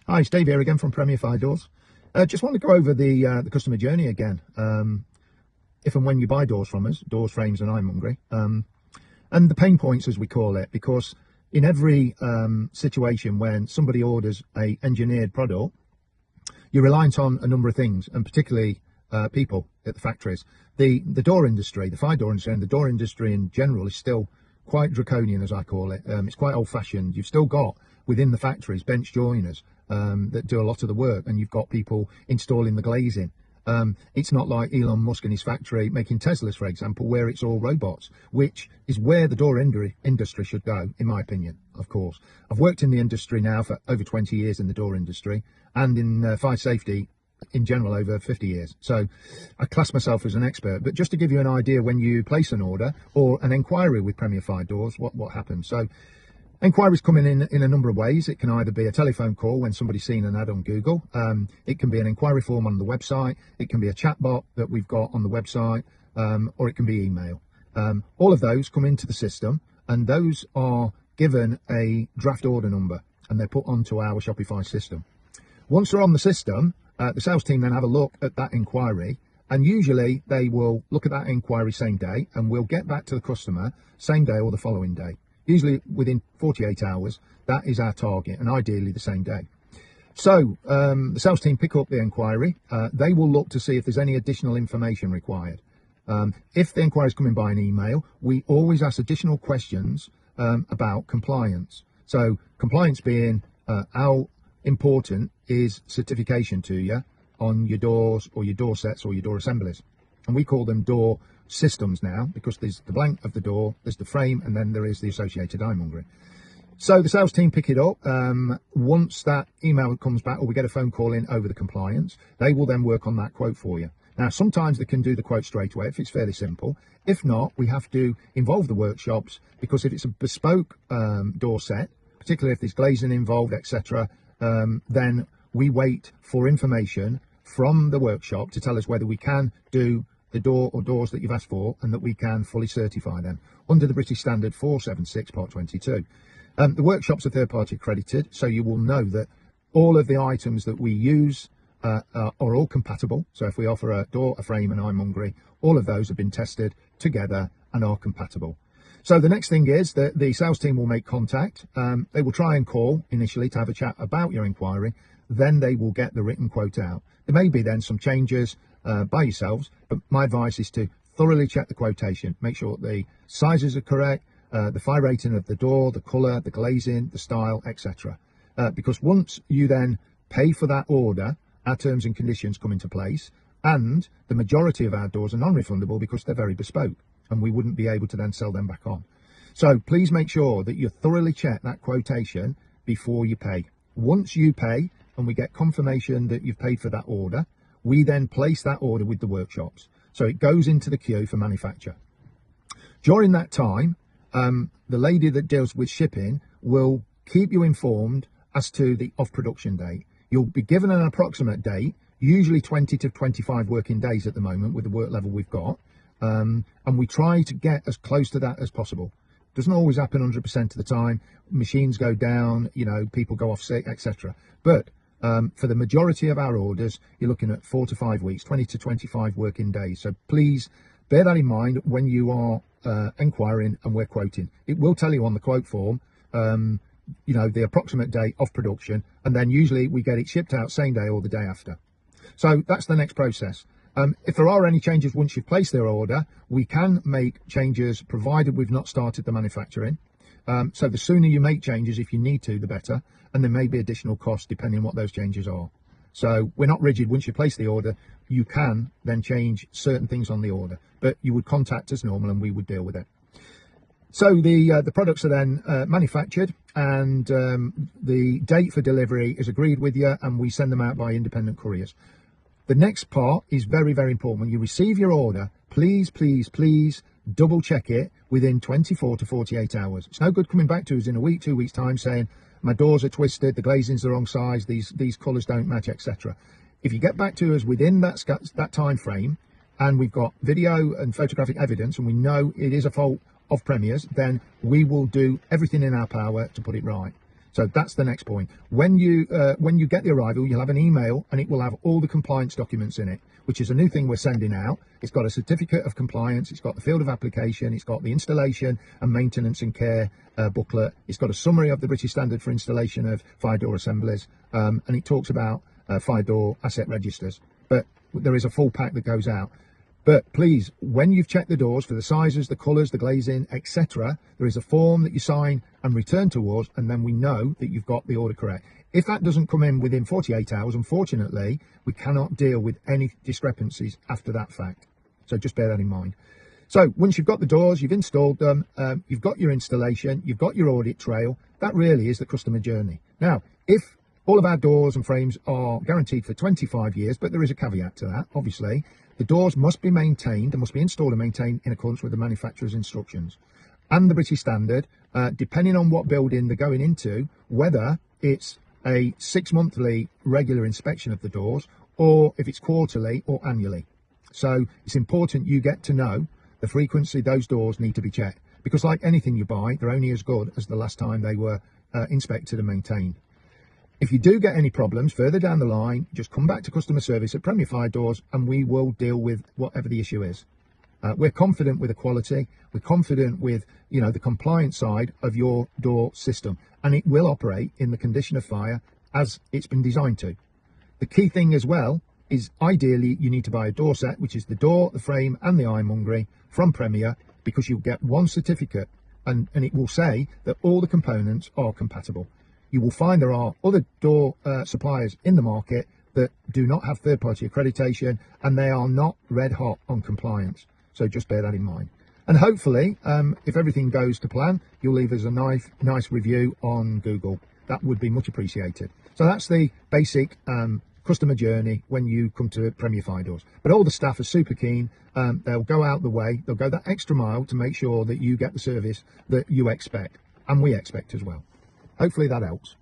Hi, it's Dave here again from Premier Fire Doors. Just want to go over the customer journey again. If and when you buy doors from us, doors, frames and ironmongery, and the pain points as we call it, because in every situation when somebody orders a engineered product, you're reliant on a number of things, and particularly people at the factories. The door industry, the fire door industry and the door industry in general is still quite draconian, as I call it. It's quite old-fashioned. You've still got within the factories bench joiners that do a lot of the work, and you've got people installing the glazing. It's not like Elon Musk and his factory making Teslas, for example, where it's all robots, which is where the door industry should go, in my opinion, of course. I've worked in the industry now for over 20 years in the door industry, and in fire safety in general over 50 years. So I class myself as an expert. But just to give you an idea, when you place an order or an inquiry with Premier Fire Doors, what happens? So inquiries come in a number of ways. It can either be a telephone call when somebody's seen an ad on Google. It can be an inquiry form on the website. It can be a chatbot that we've got on the website, or it can be email. All of those come into the system, and those are given a draft order number, and they're put onto our Shopify system. Once they're on the system, the sales team then have a look at that inquiry, and usually they will look at that inquiry same day, and we'll get back to the customer same day or the following day. Usually within 48 hours, that is our target, and ideally the same day. So the sales team pick up the inquiry. They will look to see if there's any additional information required. If the inquiry is coming by an email, we always ask additional questions about compliance. So compliance being how important is certification to you on your doors or your door sets or your door assemblies. And we call them door systems now, because there's the blank of the door, there's the frame, and then there is the associated ironmongery. So the sales team pick it up. Once that email comes back, or we get a phone call in over the compliance, they will then work on that quote for you. Now, sometimes they can do the quote straight away if it's fairly simple. If not, we have to involve the workshops, because if it's a bespoke door set, particularly if there's glazing involved, etc., then we wait for information from the workshop to tell us whether we can do the door or doors that you've asked for, and that we can fully certify them under the British Standard 476 Part 22. The workshops are third-party accredited, so you will know that all of the items that we use are all compatible. So if we offer a door, a frame and ironmongery, all of those have been tested together and are compatible. So the next thing is that the sales team will make contact. They will try and call initially to have a chat about your inquiry. Then they will get the written quote out. There may be then some changes by yourselves, but my advice is to thoroughly check the quotation. Make sure the sizes are correct, the fire rating of the door, the colour, the glazing, the style, etc. Because once you then pay for that order, our terms and conditions come into place, and the majority of our doors are non-refundable because they're very bespoke, and we wouldn't be able to then sell them back on. So please make sure that you thoroughly check that quotation before you pay. Once you pay and we get confirmation that you've paid for that order, we then place that order with the workshops. So it goes into the queue for manufacture. During that time, the lady that deals with shipping will keep you informed as to the off-production date. You'll be given an approximate date, usually 20 to 25 working days at the moment with the work level we've got. And we try to get as close to that as possible. Doesn't always happen 100% of the time. Machines go down, people go off sick, etc. But for the majority of our orders, you're looking at 4 to 5 weeks, 20 to 25 working days. So please bear that in mind when you are inquiring and we're quoting. It will tell you on the quote form, the approximate date of production, and then usually we get it shipped out same day or the day after. So that's the next process. If there are any changes once you've placed their order, we can make changes provided we've not started the manufacturing. So the sooner you make changes, if you need to, the better. And there may be additional costs depending on what those changes are. So we're not rigid. Once you place the order, you can then change certain things on the order, but you would contact us normal and we would deal with it. So the products are then manufactured, and the date for delivery is agreed with you, and we send them out by independent couriers. The next part is very, very important. When you receive your order, please, please, please double check it within 24 to 48 hours. It's no good coming back to us in a week, 2 weeks time saying, my doors are twisted, the glazing's the wrong size, these colours don't match, etc. If you get back to us within that time frame, and we've got video and photographic evidence, and we know it is a fault of Premier's, then we will do everything in our power to put it right. So that's the next point. When you get the arrival, you'll have an email and it will have all the compliance documents in it, which is a new thing we're sending out. It's got a certificate of compliance, it's got the field of application, it's got the installation and maintenance and care booklet, it's got a summary of the British standard for installation of fire door assemblies, and it talks about fire door asset registers. But there is a full pack that goes out. But please, when you've checked the doors for the sizes, the colours, the glazing, etc., there is a form that you sign and return to us, and then we know that you've got the order correct. If that doesn't come in within 48 hours, unfortunately, we cannot deal with any discrepancies after that fact. So just bear that in mind. So once you've got the doors, you've installed them, you've got your installation, you've got your audit trail, that really is the customer journey. Now, if all of our doors and frames are guaranteed for 25 years, but there is a caveat to that, obviously. The doors must be maintained, they must be installed and maintained in accordance with the manufacturer's instructions and the British standard, depending on what building they're going into, whether it's a 6-monthly regular inspection of the doors or if it's quarterly or annually. So it's important you get to know the frequency those doors need to be checked, because like anything you buy, they're only as good as the last time they were inspected and maintained. If you do get any problems further down the line, just come back to customer service at Premier Fire Doors and we will deal with whatever the issue is. We're confident with the quality, we're confident with, the compliance side of your door system, and it will operate in the condition of fire as it's been designed to. The key thing as well is ideally you need to buy a door set, which is the door, the frame and the ironmongery from Premier, because you'll get one certificate and it will say that all the components are compatible. You will find there are other door suppliers in the market that do not have third-party accreditation and they are not red hot on compliance. So just bear that in mind. And hopefully, if everything goes to plan, you'll leave us a nice review on Google. That would be much appreciated. So that's the basic customer journey when you come to Premier Fire Doors. But all the staff are super keen. They'll go out the way. They'll go that extra mile to make sure that you get the service that you expect and we expect as well. Hopefully that helps.